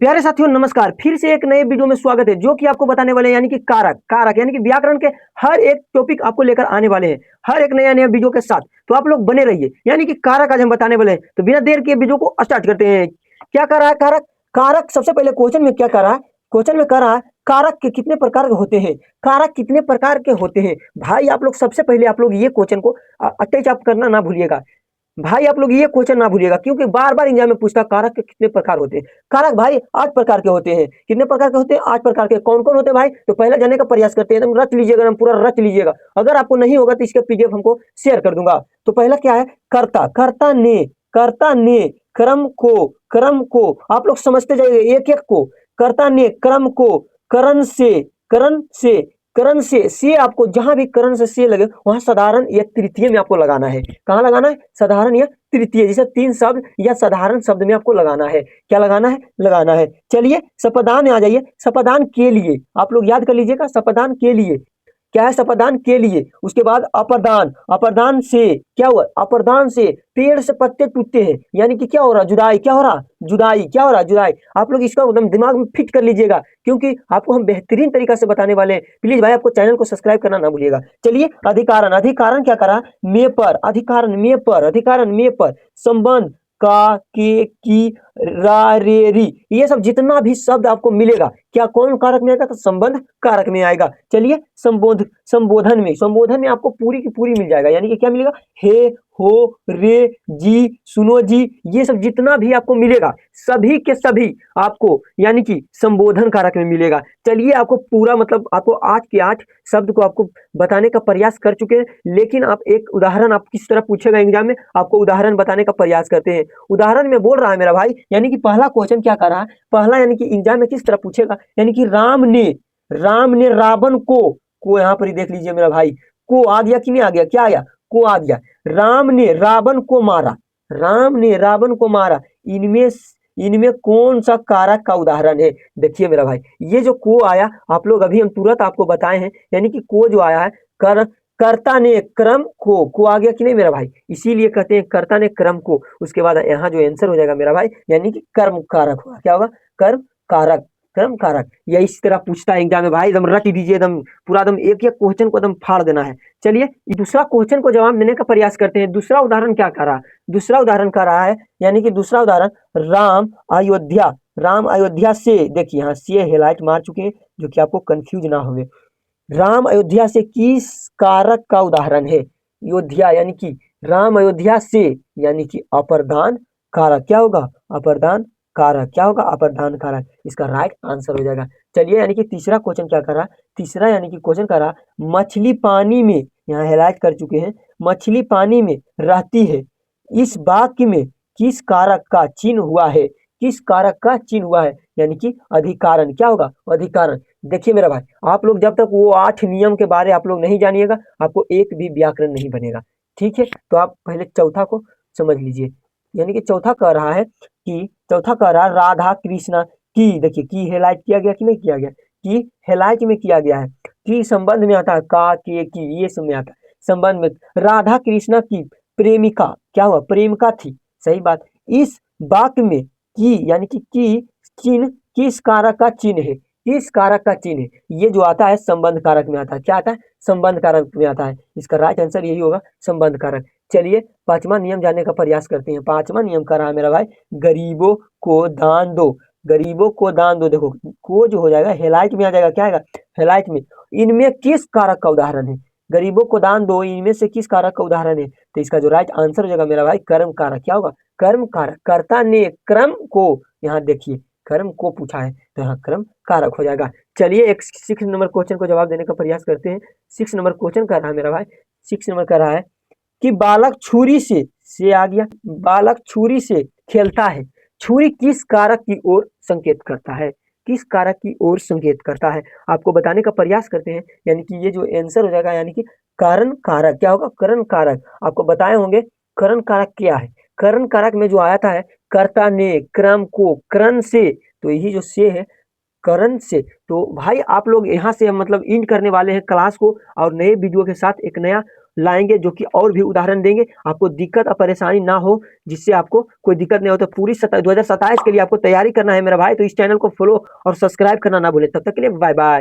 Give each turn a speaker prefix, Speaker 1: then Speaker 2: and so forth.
Speaker 1: प्यारे साथियों नमस्कार, फिर से एक नए वीडियो में स्वागत है जो कि आपको बताने वाले हैं यानी कि कारक कारक यानी कि व्याकरण के हर एक टॉपिक आपको लेकर आने वाले हैं हर एक नया नया वीडियो के साथ। तो आप लोग बने रहिए, यानी कि कारक आज हम बताने वाले हैं। तो बिना देर के वीडियो को स्टार्ट करते हैं। क्या कर रहा है कारक? कारक सबसे पहले क्वेश्चन में क्या कर रहा है? क्वेश्चन में कर रहा है कारक के कितने प्रकार के होते हैं। कारक कितने प्रकार के होते हैं भाई? आप लोग सबसे पहले आप लोग ये क्वेश्चन को अटैच आप करना ना भूलिएगा भाई। आप लोग ये क्वेश्चन ना भूलिएगा क्योंकि बार बार एग्जाम में पूछता कारक के कितने प्रकार होते हैं। कारक भाई 8 प्रकार के होते हैं। कितने प्रकार के होते हैं? 8 प्रकार के। कौन कौन होते हैं भाई? तो पहले जानने का प्रयास करते हैं, एकदम रच लीजिएगा, एकदम पूरा रच लीजिएगा। अगर आपको नहीं होगा तो इसका पीडीएफ हमको शेयर कर दूंगा। तो पहला क्या है? कर्ता। कर्ता ने क्रम को आप लोग समझते जाइए एक एक को। कर्ता ने क्रम को करण से आपको जहां भी करण से लगे वहां साधारण या तृतीय में आपको लगाना है। कहां लगाना है? साधारण या तृतीय। जैसे 3 शब्द या साधारण शब्द में आपको लगाना है। क्या लगाना है? लगाना है। चलिए सपदान में आ जाइए। सपदान के लिए आप लोग याद कर लीजिएगा, सपदान के लिए क्या है? सपदान के लिए। उसके बाद अपरदान। अपरदान से क्या हुआ? अपरदान से पेड़ से पत्ते टूटते हैं, यानी कि क्या हो रहा? जुदाई। क्या हो रहा? जुदाई। क्या हो रहा? जुदाई। आप लोग इसका एकदम दिमाग में फिट कर लीजिएगा क्योंकि आपको हम बेहतरीन तरीका से बताने वाले हैं। प्लीज भाई आपको चैनल को सब्सक्राइब करना ना भूलिएगा। चलिए अधिकारण। अधिकारण क्या करा? में पर। अधिकारण में पर संबंध का के की रा रे री, ये सब जितना भी शब्द आपको मिलेगा क्या कौन कारक में आएगा? तो संबंध कारक में आएगा। चलिए संबोधन में आपको पूरी की पूरी मिल जाएगा, यानी कि क्या मिलेगा? हे, हो, रे, जी, सुनो जी, ये सब जितना भी आपको मिलेगा सभी के सभी आपको यानी कि संबोधन कारक में मिलेगा। चलिए आपको पूरा मतलब आपको 8 के 8 शब्द को आपको बताने का प्रयास कर चुके हैं, लेकिन आप एक उदाहरण आप किस तरह पूछेगा एग्जाम में, आपको उदाहरण बताने का प्रयास करते हैं। उदाहरण में बोल रहा है मेरा भाई, यानी कि पहला क्वेश्चन क्या कर रहा है? पहला यानी कि एग्जाम में किस तरह पूछेगा, यानी कि राम ने रावण को यहाँ पर ही देख लीजिए मेरा भाई, को आ गया कि नहीं आ गया? क्या आ गया? को आ गया। राम ने रावण को मारा। इनमें कौन सा कारक का उदाहरण है? देखिए मेरा भाई, ये जो को आया आप लोग अभी हम तुरंत आपको बताए हैं, यानी कि को जो आया है कर्ता ने क्रम को आ गया कि नहीं मेरा भाई? इसीलिए कहते हैं कर्ता ने क्रम को। उसके बाद यहाँ जो आंसर हो जाएगा मेरा भाई, यानी कि कर्म कारक होगा। क्या होगा? कर्म कारक। या इस तरह पूछता है एग्जाम में भाई, एकदम रट दीजिए, एकदम पूरा एकदम एक एक क्वेश्चन को एकदम फाड़ देना है। चलिए दूसरा क्वेश्चन को जवाब देने का प्रयास करते हैं। दूसरा उदाहरण क्या कर रहा है? दूसरा उदाहरण कर रहा है, यानी कि दूसरा उदाहरण राम अयोध्या से। देखिए यहाँ से हाईलाइट मार चुके हैं जो कि आपको कंफ्यूज ना हो। राम अयोध्या से किस कारक का उदाहरण है? योध्या यानी कि राम अयोध्या से, यानी कि अप्रधान कारक। क्या होगा? अप्रधान कारक। क्या होगा? अप्रधान कारक। इसका राइट आंसर हो जाएगा। चलिए यानी कि तीसरा क्वेश्चन क्या कर रहा? तीसरा यानी कि क्वेश्चन कर रहा मछली पानी में, यहाँ हाईलाइट कर चुके हैं, मछली पानी में रहती है। इस वाक्य में किस कारक का चिन्ह हुआ है? किस कारक का चिन्ह हुआ है? यानी कि अधिकारण। क्या होगा? अधिकारण। देखिए मेरा भाई, आप लोग जब तक वो 8 नियम के बारे आप लोग नहीं जानिएगा आपको एक भी व्याकरण नहीं बनेगा। ठीक है, तो आप पहले चौथा को समझ लीजिए। यानी कि चौथा कह रहा है कि चौथा कह रहा है राधा कृष्णा की। देखिए की हाईलाइट किया गया कि नहीं किया गया? की हाईलाइट में किया गया है। की संबंध में आता है, का के की, ये सब में आता है संबंध में। राधा कृष्णा की प्रेमिका। क्या हुआ? प्रेमिका थी। सही बात। इस वाक्य में की यानी कि की चिन्ह किस कारक का चिन्ह है? किस कारक का चिन्ह है? ये जो आता है संबंध कारक में आता है। क्या आता है? संबंध कारक में आता है। इसका राइट आंसर यही होगा, संबंध कारक। चलिए पांचवा नियम जानने का प्रयास करते हैं। पांचवा नियम कर रहा है मेरा भाई, गरीबों को दान दो। गरीबों को दान दो। देखो को जो हो जाएगा हेलाइट में आ जाएगा। क्या आएगा? हेलाइट में। इनमें किस कारक का उदाहरण है? गरीबों को दान दो, इनमें से किस कारक का उदाहरण है? तो इसका जो राइट आंसर हो जाएगा मेरा भाई, कर्म कारक। क्या होगा? कर्म कारक। कर्ता ने क्रम को, यहाँ देखिए कर्म को पूछा है तो यहाँ क्रम कारक हो जाएगा। चलिए एक 6 नंबर क्वेश्चन को जवाब देने का प्रयास करते हैं। 6 नंबर क्वेश्चन कर रहा है मेरा भाई, 6 नंबर कर रहा है कि बालक छुरी से आ गया, बालक छुरी से खेलता है। छुरी किस कारक की ओर संकेत करता है? किस कारक की ओर संकेत करता है? आपको बताने का प्रयास करते हैं, यानी कि ये जो आंसर हो जाएगा, यानी कि कारण कारक। क्या होगा? करण कारक। आपको बताए होंगे करण कारक क्या है। करण कारक में जो आया था है कर्ता ने क्रम को करण से, तो यही जो से है करण से। तो भाई आप लोग यहाँ से मतलब इंड करने वाले हैं क्लास को, और नए वीडियो के साथ एक नया लाएंगे, जो कि और भी उदाहरण देंगे, आपको दिक्कत और परेशानी ना हो, जिससे आपको कोई दिक्कत नहीं हो। तो पूरी 2027 के लिए आपको तैयारी करना है मेरा भाई, तो इस चैनल को फॉलो और सब्सक्राइब करना ना भूलें। तब तक के लिए बाय बाय।